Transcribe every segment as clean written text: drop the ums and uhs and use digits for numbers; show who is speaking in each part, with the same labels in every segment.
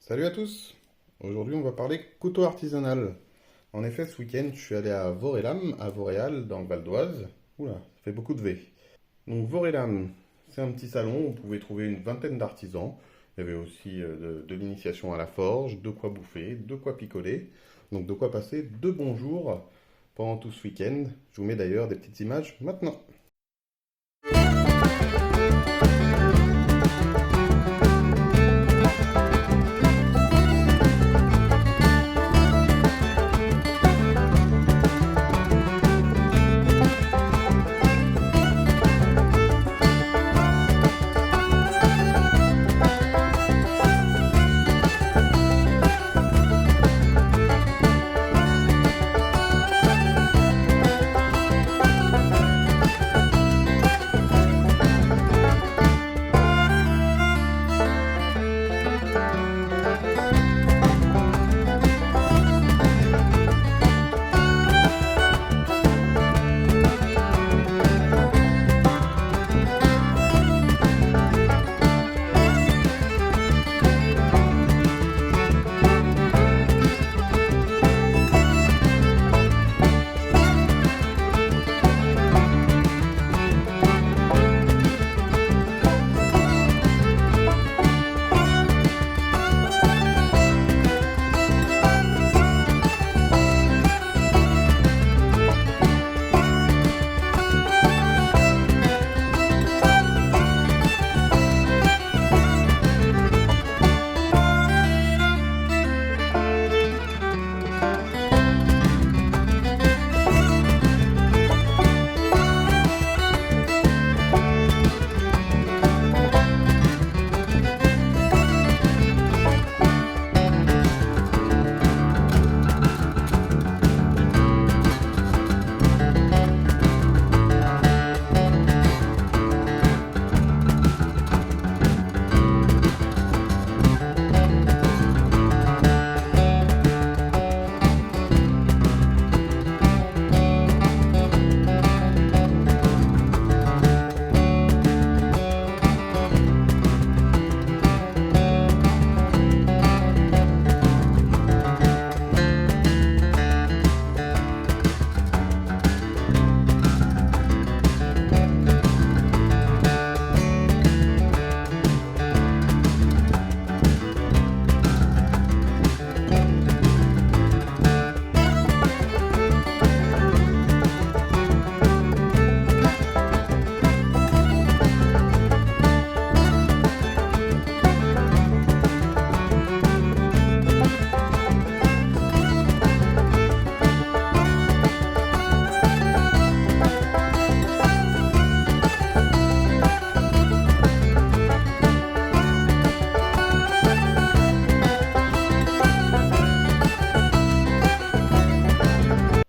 Speaker 1: Salut à tous! Aujourd'hui, on va parler couteau artisanal. En effet, ce week-end, je suis allé à Vaurélam, à Vauréal, dans le Val d'Oise. Oula, ça fait beaucoup de V. Donc, Vaurélam, c'est un petit salon où vous pouvez trouver une vingtaine d'artisans. Il y avait aussi de l'initiation à la forge, de quoi bouffer, de quoi picoler. Donc, de quoi passer de bons jours pendant tout ce week-end. Je vous mets d'ailleurs des petites images maintenant.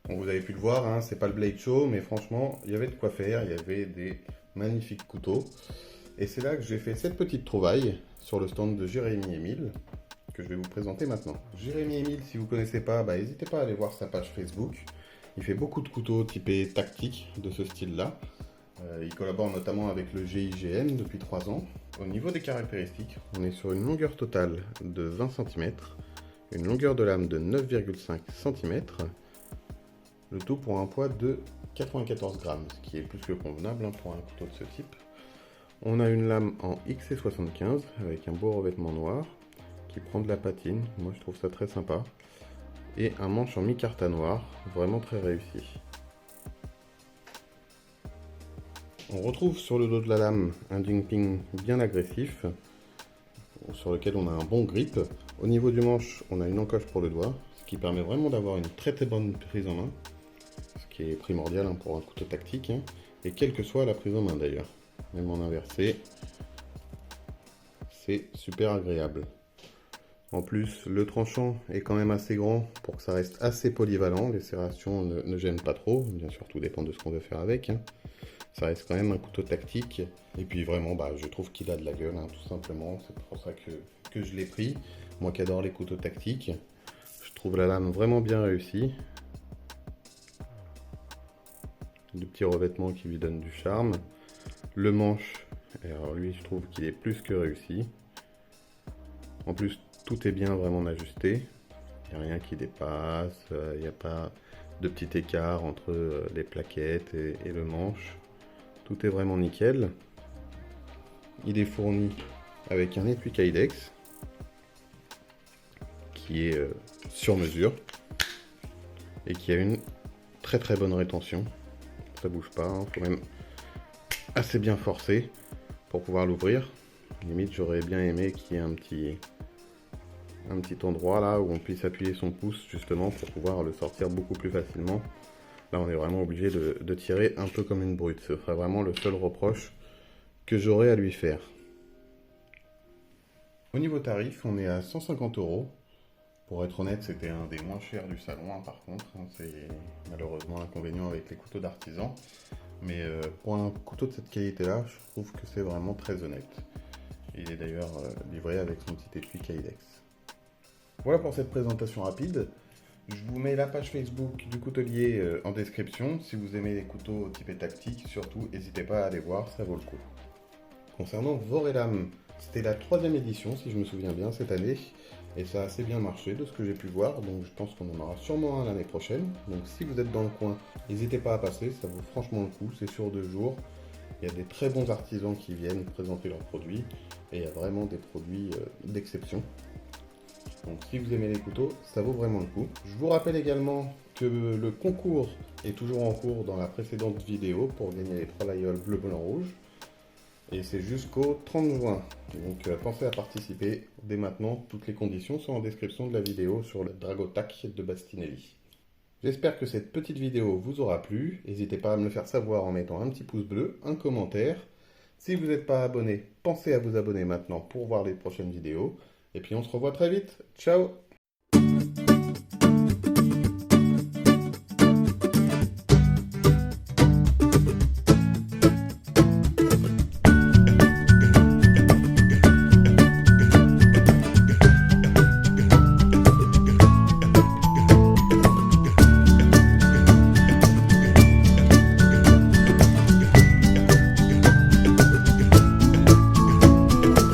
Speaker 1: Bon, vous avez pu le voir, hein, c'est pas le Blade Show, mais franchement, il y avait de quoi faire, il y avait des magnifiques couteaux. Et c'est là que j'ai fait cette petite trouvaille sur le stand de Jérémy Emile, que je vais vous présenter maintenant. Jérémy Emile, si vous ne connaissez pas, n'hésitez pas à aller voir sa page Facebook. Il fait beaucoup de couteaux typés tactiques de ce style-là. Il collabore notamment avec le GIGN depuis 3 ans. Au niveau des caractéristiques, on est sur une longueur totale de 20 cm, une longueur de lame de 9,5 cm, le tout pour un poids de 94 grammes, ce qui est plus que convenable pour un couteau de ce type. On a une lame en XC75 avec un beau revêtement noir qui prend de la patine, moi je trouve ça très sympa, et un manche en micarta noir, vraiment très réussi. On retrouve sur le dos de la lame un jinping bien agressif, sur lequel on a un bon grip. Au niveau du manche, on a une encoche pour le doigt, ce qui permet vraiment d'avoir une très bonne prise en main, ce qui est primordial pour un couteau tactique, et quelle que soit la prise en main d'ailleurs. Même en inversé, c'est super agréable. En plus, le tranchant est quand même assez grand pour que ça reste assez polyvalent. Les serrations ne gênent pas trop, bien sûr tout dépend de ce qu'on veut faire avec. Ça reste quand même un couteau tactique. Et puis vraiment, je trouve qu'il a de la gueule, tout simplement. C'est pour ça que je l'ai pris. Moi qui adore les couteaux tactiques, je trouve la lame vraiment bien réussie. Le petit revêtement qui lui donne du charme. Le manche, alors lui je trouve qu'il est plus que réussi. En plus, tout est bien vraiment ajusté. Il n'y a rien qui dépasse, il n'y a pas de petit écart entre les plaquettes et le manche. Tout est vraiment nickel. Il est fourni avec un étui Kydex qui est sur mesure et qui a une très très bonne rétention. Ça bouge pas, hein. Faut même assez bien forcer pour pouvoir l'ouvrir. Limite, j'aurais bien aimé qu'il y ait un petit endroit là où on puisse appuyer son pouce justement pour pouvoir le sortir beaucoup plus facilement. Là, on est vraiment obligé de tirer un peu comme une brute. Ce serait vraiment le seul reproche que j'aurais à lui faire. Au niveau tarif, on est à 150 €. Pour être honnête, c'était un des moins chers du salon, hein, par contre. Hein, c'est malheureusement l'inconvénient avec les couteaux d'artisan. Mais pour un couteau de cette qualité-là, je trouve que c'est vraiment très honnête. Il est d'ailleurs livré avec son petit étui Kydex. Voilà pour cette présentation rapide. Je vous mets la page Facebook du coutelier en description. Si vous aimez les couteaux typés tactiques, surtout, n'hésitez pas à aller voir, ça vaut le coup. Concernant Vorelam, c'était la 3e édition, si je me souviens bien, cette année. Et ça a assez bien marché de ce que j'ai pu voir, donc je pense qu'on en aura sûrement un l'année prochaine. Donc si vous êtes dans le coin, n'hésitez pas à passer, ça vaut franchement le coup, c'est sur 2 jours. Il y a des très bons artisans qui viennent présenter leurs produits, et il y a vraiment des produits d'exception. Donc si vous aimez les couteaux, ça vaut vraiment le coup. Je vous rappelle également que le concours est toujours en cours dans la précédente vidéo pour gagner les 3 Laïol bleu, blanc, rouge. Et c'est jusqu'au 30 juin. Donc pensez à participer dès maintenant. Toutes les conditions sont en description de la vidéo sur le Dragotac de Bastinelli. J'espère que cette petite vidéo vous aura plu. N'hésitez pas à me le faire savoir en mettant un petit pouce bleu, un commentaire. Si vous n'êtes pas abonné, pensez à vous abonner maintenant pour voir les prochaines vidéos. Et puis on se revoit très vite. Ciao!